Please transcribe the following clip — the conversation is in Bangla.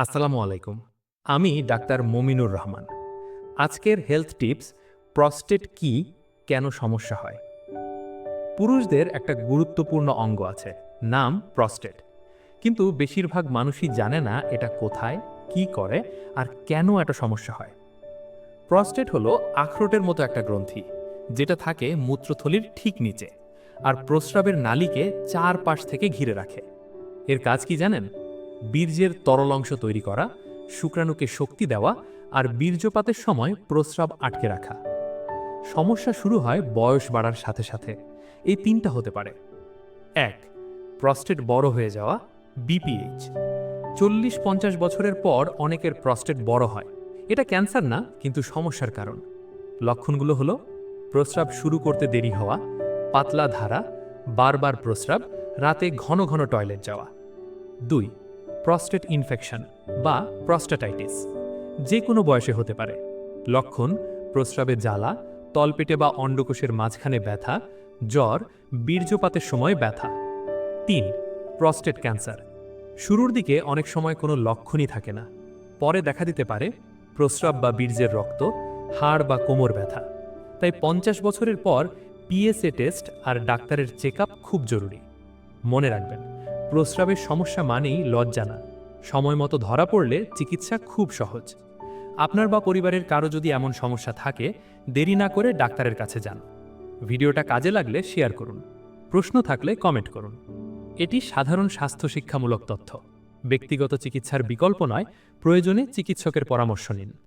আসসালামু আলাইকুম। আমি ডাক্তার মমিনুর রহমান। আজকের হেলথ টিপস প্রস্টেট কি, কেন সমস্যা হয়। পুরুষদের একটা গুরুত্বপূর্ণ অঙ্গ আছে, নাম প্রস্টেট। কিন্তু বেশিরভাগ মানুষই জানে না এটা কোথায়, কি করে আর কেন এত সমস্যা হয়। প্রস্টেট হলো আখরোটের মতো একটা গ্রন্থি, যেটা থাকে মূত্রথলির ঠিক নিচে আর প্রস্রাবের নালীকে চারপাশ থেকে ঘিরে রাখে। এর কাজ কি জানেন? বীর্যের তরল অংশ তৈরি করা, শুক্রাণুকে শক্তি দেওয়া আর বীর্যপাতের সময় প্রস্রাব আটকে রাখা। সমস্যা শুরু হয় বয়স বাড়ার সাথে সাথে। এই তিনটা হতে পারে: ১. প্রস্টেট বড় হয়ে যাওয়া, বিপিএইচ। ৪০-৫০ বছরের পর অনেকের প্রস্টেট বড় হয়। এটা ক্যান্সার না, কিন্তু সমস্যার কারণ। লক্ষণগুলো হলো: প্রস্রাব শুরু করতে দেরি হওয়া, পাতলা ধারা, বারবার প্রস্রাব, রাতে ঘন ঘন টয়লেট যাওয়া। ২. প্রস্টেট ইনফেকশন বা প্রস্টাটাইটিস, যে কোনো বয়সে হতে পারে। লক্ষণ: প্রস্রাবে জ্বালা, তলপেটে বা অন্ডকোষের মাঝখানে ব্যথা, জ্বর, বীর্যপাতের সময় ব্যথা। ৩. প্রস্টেট ক্যান্সার, শুরুর দিকে অনেক সময় কোনো লক্ষণই থাকে না, পরে দেখা দিতে পারে প্রস্রাব বা বীর্যের রক্ত, হাড় বা কোমর ব্যথা। তাই ৫০ বছরের পর পিএসএ টেস্ট আর ডাক্তারের চেকআপ খুব জরুরি। মনে রাখবেন, প্রস্রাবের সমস্যা মানেই লজ্জা না। সময় মতো ধরা পড়লে চিকিৎসা খুব সহজ। আপনার বা পরিবারের কারো যদি এমন সমস্যা থাকে, দেরি না করে ডাক্তারের কাছে যান। ভিডিওটা কাজে লাগলে শেয়ার করুন। প্রশ্ন থাকলে কমেন্ট করুন। এটি সাধারণ স্বাস্থ্য শিক্ষামূলক তথ্য। ব্যক্তিগত চিকিৎসার বিকল্প নয়, প্রয়োজনে চিকিৎসকের পরামর্শ নিন।